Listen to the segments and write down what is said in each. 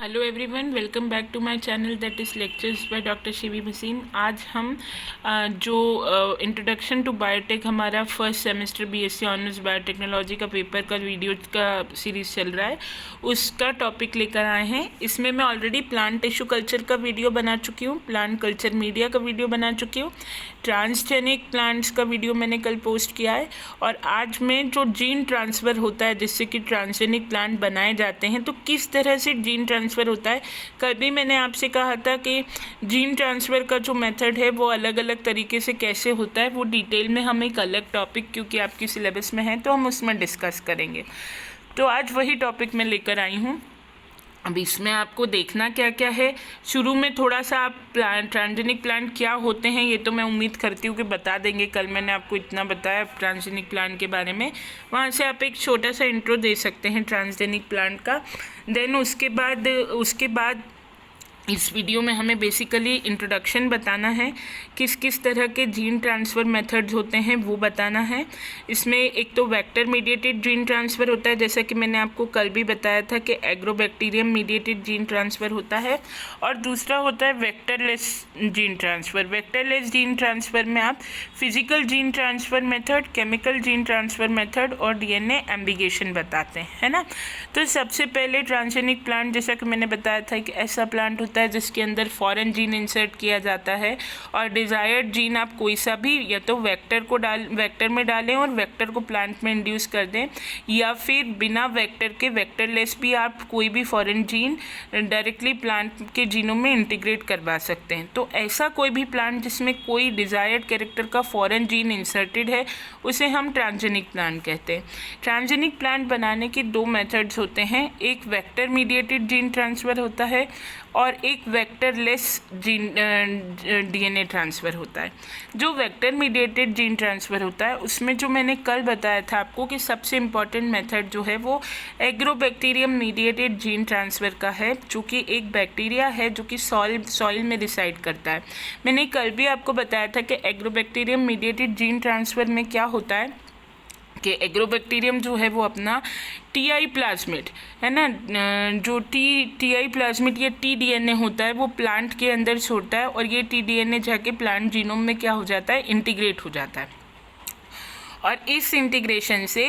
Hello everyone, welcome back to my channel that is lectures by doctor Shivi Bhasin. आज हम जो introduction to biotech हमारा first semester BSc honours biotechnology का paper का video का series चल रहा है, उसका टॉपिक लेकर आए हैं। इसमें मैं ऑलरेडी प्लांट टिश्यू कल्चर का वीडियो बना चुकी हूँ, प्लांट कल्चर मीडिया का वीडियो बना चुकी हूँ, ट्रांसजेनिक प्लांट्स का वीडियो मैंने कल पोस्ट किया है, और आज में जो जीन ट्रांसफ़र होता है जिससे कि ट्रांसजेनिक प्लांट बनाए जाते हैं, तो किस तरह से जीन ट्रांसफ़र होता है। कल भी मैंने आपसे कहा था कि जीन ट्रांसफ़र का जो मेथड है वो अलग अलग तरीके से कैसे होता है, वो डिटेल में हम एक अलग टॉपिक, क्योंकि आपकी सिलेबस में है तो हम उसमें डिस्कस करेंगे। तो आज वही टॉपिक मैं लेकर आई हूँ। अब इसमें आपको देखना क्या क्या है। शुरू में थोड़ा सा आप ट्रांसजेनिक प्लांट क्या होते हैं ये तो मैं उम्मीद करती हूँ कि बता देंगे। कल मैंने आपको इतना बताया ट्रांसजेनिक प्लांट के बारे में, वहाँ से आप एक छोटा सा इंट्रो दे सकते हैं ट्रांसजेनिक प्लांट का। देन उसके बाद इस वीडियो में हमें बेसिकली इंट्रोडक्शन बताना है, किस किस तरह के जीन ट्रांसफ़र मेथड्स होते हैं वो बताना है। इसमें एक तो वेक्टर मीडिएटेड जीन ट्रांसफ़र होता है, जैसा कि मैंने आपको कल भी बताया था कि एग्रोबैक्टीरियम मीडिएटेड जीन ट्रांसफ़र होता है, और दूसरा होता है vectorless gene transfer. Vectorless gene transfer में आप physical gene transfer method, chemical gene transfer method और डीएनए एम्बिगेशन बताते हैं, है ना। तो सबसे पहले ट्रांसजेनिक प्लांट, जैसा कि मैंने बताया था कि ऐसा प्लांट होता है जिसके अंदर फॉरेन जीन इंसर्ट किया जाता है, और डिज़ायर्ड जीन आप कोई सा भी या तो वेक्टर में डालें और वेक्टर को प्लांट में इंड्यूस कर दें, या फिर बिना वेक्टर के वेक्टरलेस भी आप कोई भी फॉरेन जीन डायरेक्टली प्लांट के जीनों में इंटीग्रेट करवा सकते हैं। तो ऐसा कोई भी प्लांट जिसमें कोई डिज़ायर्ड कैरेक्टर का फॉरेन जीन इंसर्टेड है उसे हम ट्रांसजेनिक प्लांट कहते हैं। ट्रांसजेनिक प्लांट बनाने के दो मेथड्स होते हैं, एक वेक्टर मीडिएटेड जीन ट्रांसफ़र होता है और एक वेक्टरलेस जीन डीएनए ट्रांसफ़र होता है। जो वेक्टर मीडिएटेड जीन ट्रांसफ़र होता है उसमें जो मैंने कल बताया था आपको कि सबसे इम्पॉर्टेंट मेथड जो है वो एग्रोबैक्टीरियम मीडिएटेड जीन ट्रांसफ़र का है, जो कि एक बैक्टीरिया है जो कि सॉइल में रिसाइड करता है। मैंने कल भी आपको बताया था कि एग्रोबैक्टीरियम मीडिएटेड जीन ट्रांसफ़र में क्या होता है कि एग्रोबैक्टीरियम जो है वो अपना टीआई प्लाज्मिड है ना, जो टीआई प्लाज्मिड या टीडीएनए होता है वो प्लांट के अंदर छोड़ता है, और ये टीडीएनए जाके प्लांट जीनोम में क्या हो जाता है, इंटीग्रेट हो जाता है। और इस इंटीग्रेशन से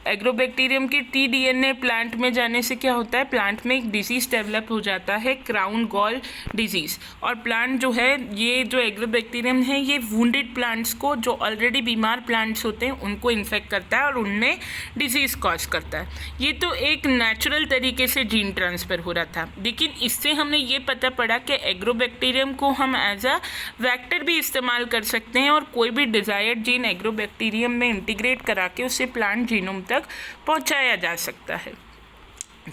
एग्रोबैक्टीरियम के टीडीएनए प्लांट में जाने से क्या होता है, प्लांट में एक डिजीज़ डेवलप हो जाता है, क्राउन गॉल डिजीज़। और प्लांट जो है, ये जो एग्रोबैक्टीरियम है ये वुंडेड प्लांट्स को, जो ऑलरेडी बीमार प्लांट्स होते हैं उनको इन्फेक्ट करता है और उनमें डिजीज़ कॉज करता है। ये तो एक नेचुरल तरीके से जीन ट्रांसफ़र हो रहा था, लेकिन इससे हमें ये पता पड़ा कि एग्रोबैक्टीरियम को हम एज अ वेक्टर भी इस्तेमाल कर सकते हैं, और कोई भी डिज़ायर्ड जीन एग्रोबैक्टीरियम में इंटीग्रेट करा के उसे प्लांट जीनोम तक पहुंचाया जा सकता है।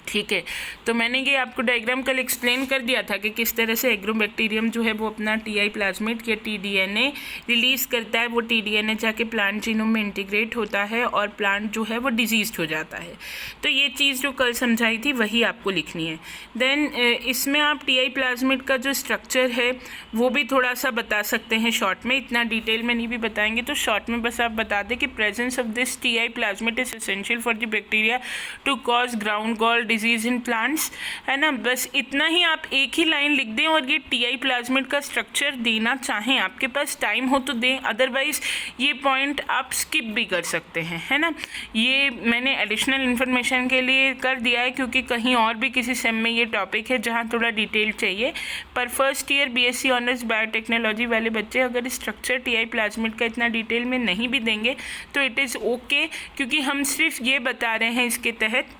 ठीक है, तो मैंने ये आपको डायग्राम कल एक्सप्लेन कर दिया था कि किस तरह से एग्रोबैक्टीरियम जो है वो अपना टीआई प्लाज्मिड या टीडीएनए रिलीज़ करता है, वो टीडीएनए जाके प्लांट जीनोम में इंटीग्रेट होता है और प्लांट जो है वो डिजीज़ड हो जाता है। तो ये चीज़ जो कल समझाई थी वही आपको लिखनी है। देन इसमें आप टीआई प्लाज्मिड का जो स्ट्रक्चर है वो भी थोड़ा सा बता सकते हैं शॉर्ट में, इतना डिटेल में नहीं भी बताएंगे, तो शॉर्ट में बस आप बता दें कि presence of this Ti plasmid is essential for the bacteria to cause ground gall disease in plants, है ना। बस इतना ही आप एक ही लाइन लिख दें, और ये टीआई प्लाज्मिड का स्ट्रक्चर देना चाहें, आपके पास टाइम हो तो दें, अदरवाइज ये पॉइंट आप स्किप भी कर सकते हैं, है ना। ये मैंने एडिशनल इन्फॉर्मेशन के लिए कर दिया है, क्योंकि कहीं और भी किसी सेम में ये टॉपिक है जहाँ थोड़ा डिटेल चाहिए। पर first year BSc honours biotechnology वाले बच्चे अगर स्ट्रक्चर टीआई प्लाज्मिड का इतना डिटेल में नहीं भी देंगे तो इट इज़ ओके, क्योंकि हम सिर्फ ये बता रहे हैं इसके तहत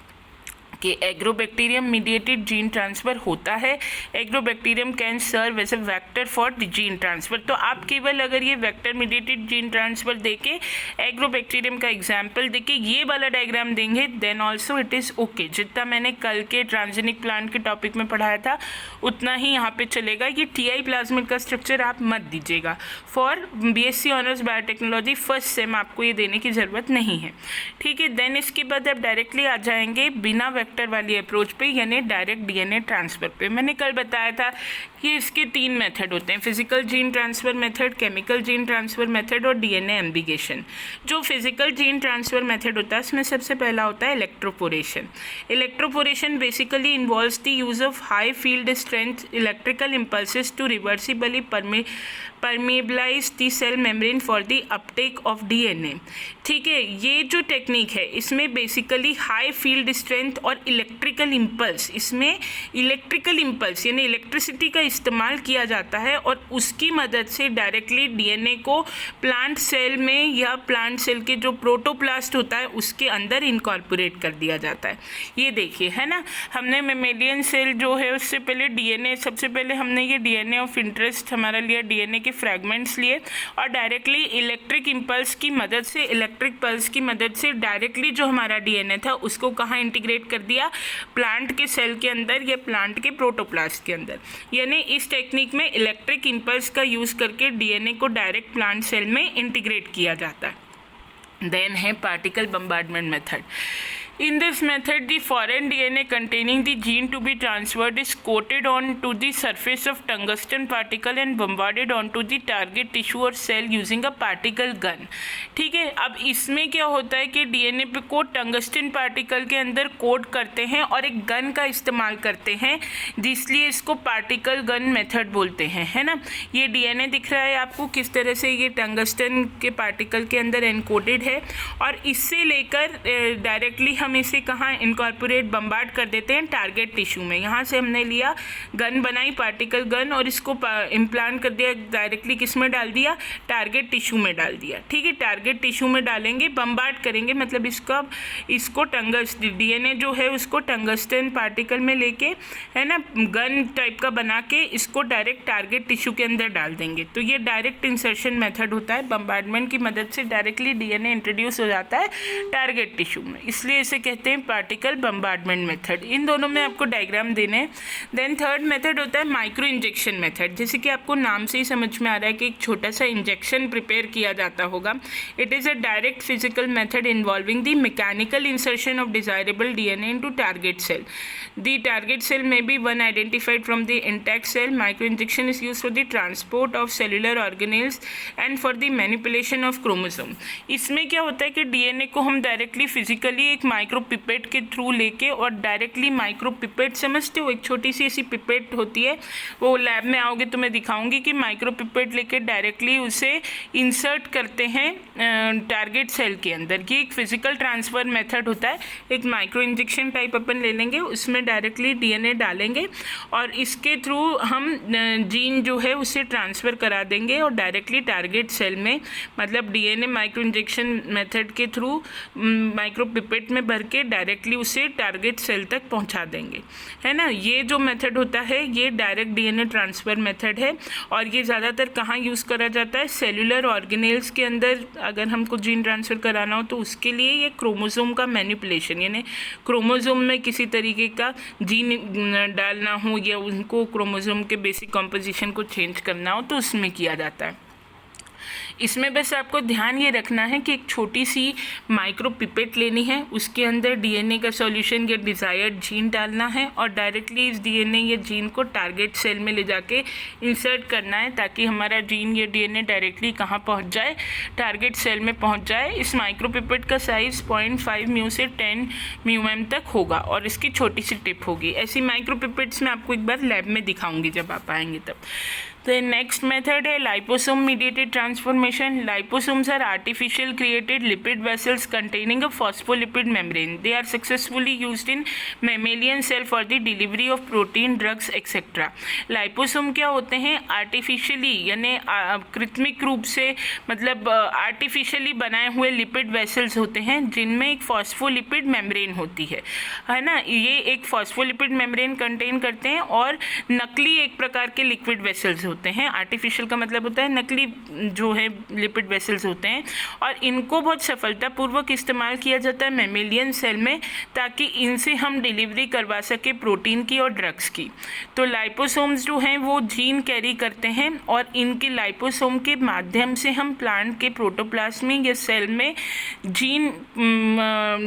कि एग्रोबैक्टीरियम मीडिएटेड जीन ट्रांसफ़र होता है। Agrobacterium can serve as a vector for the gene transfer. तो आप केवल अगर ये वेक्टर मीडिएटेड जीन ट्रांसफ़र देके एग्रोबैक्टीरियम का एग्जाम्पल देके ये वाला डायग्राम देंगे, then also it is okay. जितना मैंने कल के ट्रांसजेनिक प्लांट के टॉपिक में पढ़ाया था उतना ही यहाँ पे चलेगा। ये टीआई प्लाज्मिड का स्ट्रक्चर आप मत दीजिएगा, for BSc honours biotechnology first sem आपको ये देने की ज़रूरत नहीं है, ठीक है। देन इसके बाद आप डायरेक्टली आ जाएंगे बिना वेक्टर वाली अप्रोच पे, यानी डायरेक्ट डीएनए ट्रांसफ़र पे। मैंने कल बताया था कि इसके 3 मेथड होते हैं, physical gene transfer method, chemical gene transfer method और डीएनए एम्बिगेशन। जो फिजिकल जीन ट्रांसफ़र मेथड होता है उसमें सबसे पहला होता है electroporation. Electroporation basically involves the use of high field strength electrical impulses to reversibly permeabilize the cell membrane for the uptake of DNA. ठीक है, ये जो टेक्निक है इसमें बेसिकली हाई फील्ड स्ट्रेंथ और इलेक्ट्रिकल इम्पल्स, इसमें इलेक्ट्रिकल इम्पल्स यानी electricity का इस्तेमाल किया जाता है और उसकी मदद से डायरेक्टली डीएनए को प्लांट सेल में या प्लांट सेल के जो प्रोटोप्लास्ट होता है उसके अंदर इनकॉर्पोरेट कर दिया जाता है। ये देखिए, है ना, हमने मेमेलियन सेल जो है उससे पहले डीएनए, सबसे पहले हमने ये डीएनए ऑफ इंटरेस्ट हमारा लिया, डीएनए के फ्रैगमेंट्स लिए और डायरेक्टली इलेक्ट्रिक इम्पल्स की मदद से, इलेक्ट्रिक पल्स की मदद से डायरेक्टली जो हमारा डीएनए था उसको कहाँ इंटीग्रेट कर दिया, प्लांट के सेल के अंदर या प्लांट के प्रोटोप्लास्ट के अंदर। यानी इस टेक्निक में इलेक्ट्रिक इम्पल्स का यूज़ करके डीएनए को डायरेक्ट प्लांट सेल में इंटीग्रेट किया जाता है। देन है particle bombardment method. In this method, the foreign DNA containing the gene to be transferred is coated on to the surface of tungsten particle and bombarded onto the target tissue or cell using a particle gun। ठीक है, अब इसमें क्या होता है कि DNA पे को टंगस्टन पार्टिकल के अंदर कोट करते हैं और एक गन का इस्तेमाल करते हैं, जिसलिए इसको पार्टिकल गन मेथड बोलते हैं, है ना। ये डीएनए दिख रहा है आपको किस तरह से ये टंगस्टन के पार्टिकल के अंदर एनकोडेड है और इससे लेकर डायरेक्टली हम इसे कहाँ इनकॉर्पोरेट बम्बार्ड कर देते हैं, टारगेट टिश्यू में। यहाँ से हमने लिया गन बनाई, पार्टिकल गन, और इसको इम्प्लांट कर दिया, डायरेक्टली किस में डाल दिया, टारगेट टिश्यू में डाल दिया। ठीक है, टारगेट टिश्यू में डालेंगे, बम्बार्ड करेंगे, मतलब इसको डीएनए जो है उसको टंगस्टन पार्टिकल में लेके, है ना, गन टाइप का बना के इसको डायरेक्ट टारगेट टिश्यू के अंदर डाल देंगे। तो ये डायरेक्ट इंसर्शन मेथड होता है, बम्बार्डमेंट की मदद से डायरेक्टली डीएनए इंट्रोड्यूस हो जाता है टारगेट टिश्यू में, इसलिए इसे कहते हैं पार्टिकल बम्बार्डमेंट मेथड। इन दोनों में आपको डायग्राम देने हैं। देन थर्ड मेथड होता है माइक्रो इंजेक्शन मेथड। जैसे कि आपको नाम से ही समझ में आ रहा है कि एक छोटा सा इंजेक्शन प्रिपेयर किया जाता होगा। It is a direct physical method involving the mechanical insertion of desirable DNA into target cell. The target cell may be one identified from the intact cell. Micro injection is use for the transport of cellular organelles and for the manipulation of chromosome. इसमें क्या होता है कि DNA को हम directly physically एक micro pipette के through लेके और डायरेक्टली माइक्रो पिपेट, समझते हो, एक छोटी सी ऐसी पिपेट होती है, वो लैब में आओगे तो मैं दिखाऊंगी कि माइक्रो पिपेट लेके डायरेक्टली उसे इंसर्ट करते हैं टारगेट सेल के अंदर। ये एक फिजिकल ट्रांसफ़र मेथड होता है। एक माइक्रो इंजेक्शन टाइप अपन ले लेंगे, उसमें डायरेक्टली डीएनए डालेंगे और इसके थ्रू हम जीन जो है उसे ट्रांसफ़र करा देंगे और डायरेक्टली टारगेट सेल में, मतलब डीएनए माइक्रो इंजेक्शन मेथड के थ्रू माइक्रो पिपेट में भर के डायरेक्टली उसे टारगेट सेल तक पहुंचा देंगे, है ना। ये जो मेथड होता है ये डायरेक्ट डीएनए ट्रांसफ़र मेथड है और ये ज़्यादातर कहाँ यूज़ करा जाता है, सेलुलर ऑर्गेनेल्स के अंदर। अगर हमको जीन ट्रांसफ़र कराना हो तो उसके लिए ये क्रोमोसोम का मैनिपुलेशन, यानी क्रोमोसोम में किसी तरीके का जीन डालना हो या उनको क्रोमोसोम के बेसिक कॉम्पोजिशन को चेंज करना हो तो उसमें किया जाता है। इसमें बस आपको ध्यान ये रखना है कि एक छोटी सी माइक्रो पिपेट लेनी है, उसके अंदर डीएनए का सॉल्यूशन या डिज़ायर्ड जीन डालना है और डायरेक्टली इस डीएनए या जीन को टारगेट सेल में ले जाके इंसर्ट करना है ताकि हमारा जीन या डीएनए डायरेक्टली कहाँ पहुँच जाए, टारगेट सेल में पहुँच जाए। इस माइक्रो पिपेट का साइज़ 0.5 म्यू से 10 म्यूएम तक होगा और इसकी छोटी सी टिप होगी। ऐसी माइक्रो पिपेट्स मैं आपको एक बार लैब में दिखाऊंगी जब आप आएंगे तब। The next method है liposome mediated transformation. Liposomes are artificial created lipid vessels containing a phospholipid membrane. They are successfully used in mammalian cell for the delivery of protein, drugs, etc. Liposome क्या होते हैं, artificially यानी कृत्रिम रूप से, मतलब artificially बनाए हुए लिपिड वेसल्स होते हैं जिनमें एक फॉस्फोलिपिड मेम्ब्रेन होती है ना। ये एक फॉस्फोलिपिड मेम्ब्रेन कंटेन करते हैं और नकली एक प्रकार के लिक्विड वेसल्स होते होते हैं। आर्टिफिशियल का मतलब होता है नकली जो है लिपिड वेसल्स होते हैं, और इनको बहुत सफलतापूर्वक इस्तेमाल किया जाता है मैमेलियन सेल में, ताकि इनसे हम डिलीवरी करवा सके प्रोटीन की और ड्रग्स की। तो लाइपोसोम्स जो हैं वो जीन कैरी करते हैं, और इनके लाइपोसोम के माध्यम से हम प्लांट के प्रोटोप्लाज्म में या सेल में जीन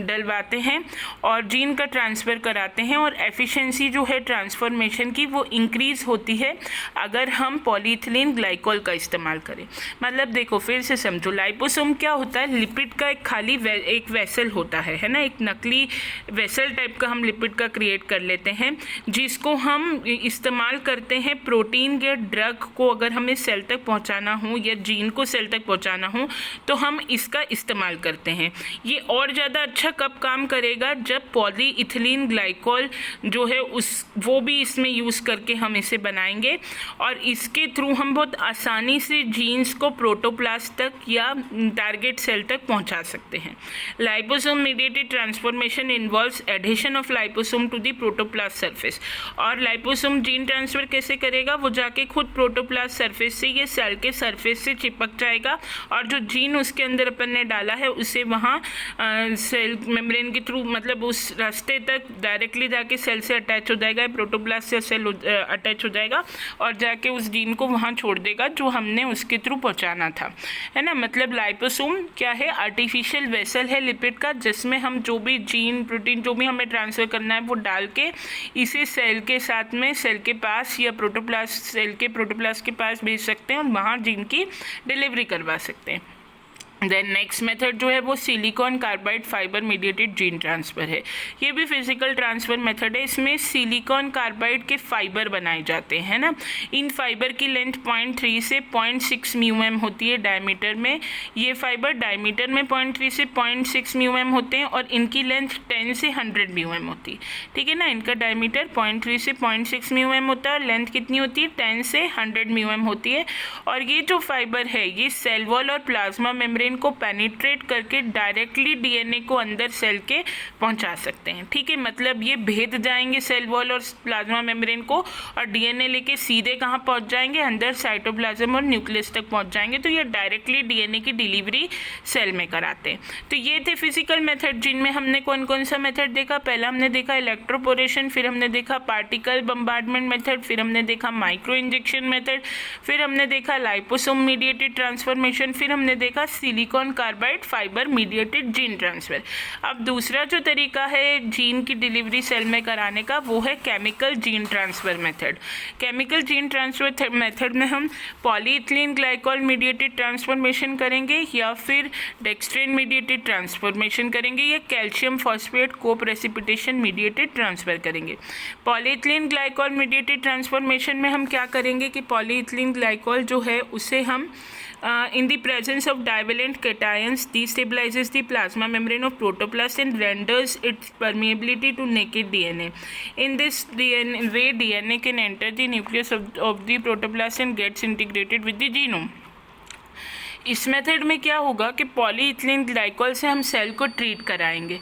डलवाते हैं और जीन का ट्रांसफ़र कराते हैं, और एफिशिएंसी जो है ट्रांसफॉर्मेशन की वो इंक्रीज़ होती है अगर हम पॉलीइथिलीन ग्लाइकोल का इस्तेमाल करें। मतलब देखो फिर से समझो, लाइपोसोम क्या होता है, लिपिड का एक खाली एक वेसल होता है ना, एक नकली वेसल टाइप का हम लिपिड का क्रिएट कर लेते हैं, जिसको हम इस्तेमाल करते हैं प्रोटीन या ड्रग को अगर हमें सेल तक पहुंचाना हो या जीन को सेल तक पहुंचाना हो तो हम इसका इस्तेमाल करते हैं। ये और ज़्यादा अच्छा कब काम करेगा, जब पॉलीइथिलीन ग्लाइकोल जो है वो भी इसमें यूज़ करके हम इसे बनाएंगे, और इसके थ्रू हम बहुत आसानी से जीन्स को प्रोटोप्लास्ट तक या टारगेट सेल तक पहुंचा सकते हैं। Liposome mediated transformation involves addition of liposome to the protoplast surface. और लाइपोसोम जीन ट्रांसफ़र कैसे करेगा, वो जाके खुद प्रोटोप्लास्ट सरफेस से ये सेल के सरफेस से चिपक जाएगा, और जो जीन उसके अंदर अपन ने डाला है उसे वहाँ सेल मेम्ब्रेन के थ्रू, मतलब उस रास्ते तक डायरेक्टली जाके सेल से अटैच हो जाएगा, प्रोटोप्लास्ट से सेल अटैच हो जाएगा और जाके उस जीन को वहाँ छोड़ देगा जो हमने उसके थ्रू पहुँचाना था, है ना। मतलब लाइपोसोम क्या है, आर्टिफिशियल वेसल है लिपिड का, जिसमें हम जो भी जीन प्रोटीन जो भी हमें ट्रांसफ़र करना है वो डाल के इसे सेल के साथ में सेल के पास या प्रोटोप्लास्ट सेल के प्रोटोप्लास्ट के पास भेज सकते हैं और वहाँ जीन की डिलीवरी करवा सकते हैं। देन नेक्स्ट मेथड जो है वो silicon carbide fibre mediated gene transfer है। ये भी फिजिकल ट्रांसफ़र मेथड है। इसमें सिलिकॉन कार्बाइड के फाइबर बनाए जाते हैं ना। इन फाइबर की लेंथ 0.3 से 0.6 म्यूएम होती है डायमीटर में। ये फाइबर डायमीटर में 0.3 से 0.6 म्यूएम होते हैं और इनकी लेंथ 10 से 100 म्यूएम होती है, ठीक है ना। इनका डायमीटर 0.3 से 0.6 म्यूएम होता है और लेंथ कितनी होती है, 10 से 100 म्यूएम होती है। और ये जो फाइबर है ये सेल वॉल और प्लाज्मा मेम्ब्रेन को पेनिट्रेट करके डायरेक्टली डीएनए को अंदर सेल के पहुंचा सकते हैं, ठीक है। मतलब ये भेद जाएंगे सेल वॉल और प्लाज्मा मेम्ब्रेन को, और डीएनए लेके सीधे कहाँ पहुंच जाएंगे, अंदर साइटोप्लाज्म और न्यूक्लियस तक पहुंच जाएंगे। तो ये डायरेक्टली डीएनए की डिलीवरी सेल में कराते हैं। तो ये थे फिजिकल मेथड, जिनमें हमने कौन कौन सा मेथड देखा। पहला हमने देखा इलेक्ट्रोपोरेशन, फिर हमने देखा पार्टिकल बम्बार्डमेंट मेथड, फिर हमने देखा माइक्रो इंजेक्शन मेथड, फिर हमने देखा लाइपोसोम मीडिएटेड ट्रांसफॉर्मेशन, फिर हमने देखा silicon carbide fibre mediated gene transfer. अब दूसरा जो तरीका है जीन की डिलीवरी सेल में कराने का वो है chemical gene transfer method. Chemical gene transfer method में हम पॉलीइथिलीन ग्लाइकोल मीडिएटेड ट्रांसफॉर्मेशन करेंगे, या फिर डेक्स्ट्रेन मीडिएटेड ट्रांसफॉर्मेशन करेंगे, या calcium phosphate co precipitation mediated transfer करेंगे। पॉलीइथिलीन ग्लाइकोल मीडिएटेड ट्रांसफॉर्मेशन में हम क्या करेंगे कि पॉलीइथिलीन ग्लाइकोल जो है उसे हम in the presence of divalent cations destabilizes the plasma membrane of protoplast and renders its permeability to naked DNA. In this way DNA can enter the nucleus of the protoplast and gets integrated with the genome. इस method में क्या होगा कि polyethylene glycol से हम cell को treat कराएंगे,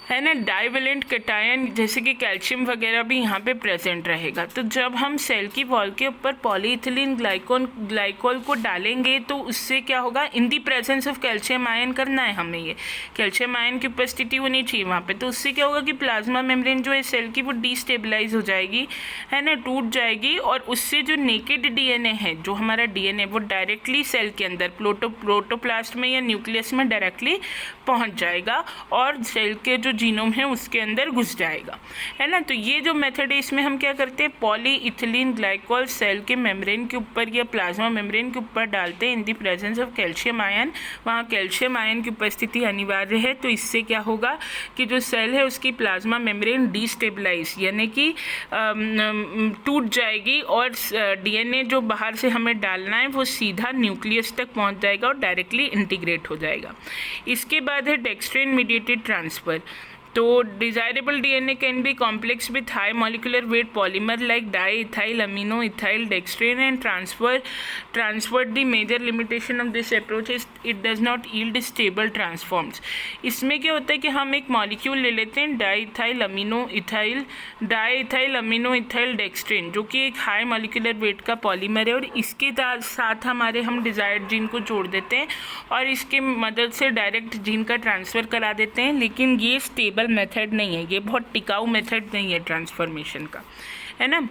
है ना। डाइवेलेंट कैटायन जैसे कि कैल्शियम वगैरह भी यहाँ पे प्रेजेंट रहेगा। तो जब हम सेल की वॉल के ऊपर पॉलीइथिलीन ग्लाइकोल को डालेंगे तो उससे क्या होगा, in the presence of calcium ion करना है हमें, ये कैल्शियम आयन की उपस्थिति होनी चाहिए वहाँ पे। तो उससे क्या होगा कि प्लाज्मा मेम्ब्रेन जो है सेल की वो डिस्टेबलाइज हो जाएगी, है ना, टूट जाएगी, और उससे जो नेकेड डीएनए है, जो हमारा डीएनए वो डायरेक्टली सेल के अंदर प्रोटोप्लास्ट में या न्यूक्लियस में डायरेक्टली पहुँच जाएगा और सेल के जो जीनोम है उसके अंदर घुस जाएगा, है ना। तो ये जो मेथड है इसमें हम क्या करते हैं, पॉलीइथिलीन ग्लाइकोल सेल के मेम्ब्रेन के ऊपर या प्लाज्मा मेम्ब्रेन के ऊपर डालते हैं in the presence of calcium ion. वहाँ कैल्शियम आयन की उपस्थिति अनिवार्य है। तो इससे क्या होगा कि जो सेल है उसकी प्लाज्मा मेम्ब्रेन डिस्टेबलाइज यानी कि टूट जाएगी, और डीएनए जो बाहर से हमें डालना है वो सीधा न्यूक्लियस तक पहुँच जाएगा और डायरेक्टली इंटीग्रेट हो जाएगा। इसके बाद है डेक्स्ट्रेन मीडिएटेड ट्रांसफ़र। तो desirable DNA can be complex with high molecular weight polymer like diethyl amino ethyl dextran and transferred the major limitation of this approach is it does not yield stable transforms. इसमें क्या होता है कि हम एक molecule ले लेते हैं डाई इथाइल अमीनो इथाइल डेक्सट्रेन, जो कि एक हाई मॉलिक्यूलर वेट का पॉलीमर है, और इसके साथ हमारे हम डिजायर्ड जीन को जोड़ देते हैं और इसके मदद से डायरेक्ट जीन का ट्रांसफ़र करा देते हैं। लेकिन ये स्टेबल मेथड नहीं है, ये बहुत टिकाऊ मेथड नहीं है ट्रांसफॉर्मेशन का, है ना।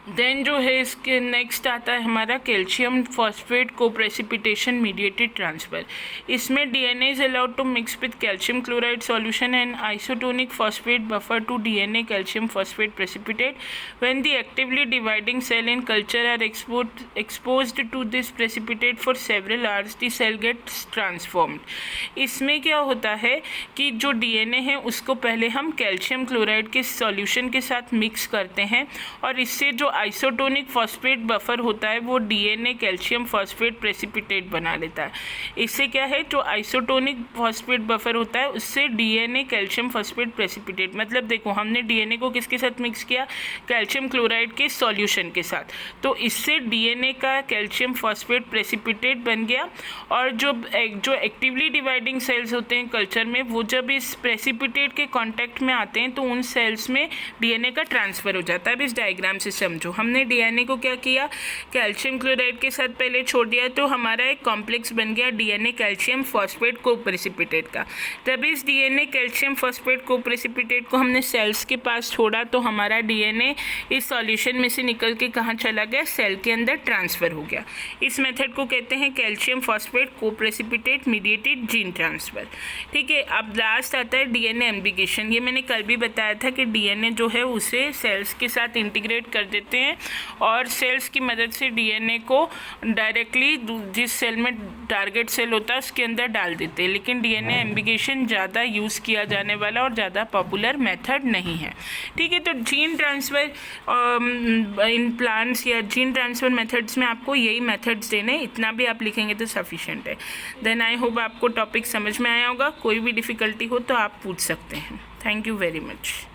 देन जो है इसके नेक्स्ट आता है हमारा calcium phosphate co precipitation mediated transfer. इसमें DNA is allowed to mix with calcium chloride solution and isotonic phosphate buffer to DNA calcium phosphate precipitate. When the actively dividing cell in culture are exposed to this precipitate for several hours the cell gets transformed. इसमें क्या होता है कि जो DNA है उसको पहले हम कैल्शियम क्लोराइड के सॉल्यूशन के साथ मिक्स करते हैं, और इससे जो आइसोटोनिक फॉस्फेट बफर होता है वो डीएनए कैल्शियम फॉस्फेट प्रेसिपिटेट बना लेता है। इससे क्या है, जो आइसोटोनिक फॉस्फेट बफर होता है उससे डीएनए कैल्शियम फॉस्फेट प्रेसिपिटेट, मतलब देखो हमने डीएनए को किसके साथ मिक्स किया, कैल्शियम क्लोराइड के सॉल्यूशन के साथ, तो इससे डीएनए का कैल्शियम फॉस्फेट प्रेसिपिटेट बन गया। और जो एक्टिवली डिवाइडिंग सेल्स होते हैं कल्चर में, वो जब इस प्रेसिपिटेट के कांटेक्ट में आते हैं तो उन सेल्स में डीएनए का ट्रांसफ़र हो जाता है। अब इस डायग्राम से समझो, हमने डीएनए को क्या किया, कैल्शियम क्लोराइड के साथ पहले छोड़ दिया, तो हमारा एक कॉम्प्लेक्स बन गया डीएनए कैल्शियम फॉस्फेट को प्रेसिपिटेट का। तब इस डीएनए कैल्शियम फॉस्फेट को प्रेसिपिटेट को हमने सेल्स के पास छोड़ा, तो हमारा डीएनए इस सॉल्यूशन में से निकल के कहाँ चला गया, सेल के अंदर ट्रांसफ़र हो गया। इस मेथड को कहते हैं कैल्शियम फॉस्फेट को प्रेसिपिटेट मीडिएटेड जीन ट्रांसफ़र। ठीक है, अब लास्ट आता है डीएनए एम्बिगेशन। ये मैंने कल भी बताया था कि डीएनए जो है उसे सेल्स के साथ इंटीग्रेट कर देते हैं और सेल्स की मदद से डीएनए को डायरेक्टली जिस सेल में टारगेट सेल होता है उसके अंदर डाल देते हैं। लेकिन डीएनए एम्बिगेशन ज़्यादा यूज़ किया जाने वाला और ज़्यादा पॉपुलर मेथड नहीं है। ठीक है, तो जीन ट्रांसफ़र इन प्लांट्स या जीन ट्रांसफ़र मेथड्स में आपको यही मेथड्स देने, इतना भी आप लिखेंगे तो सफिशेंट है। देन आई होप आपको टॉपिक समझ में आया होगा। कोई भी डिफ़िकल्टी हो तो आप पूछ सकते हैं। Thank you very much.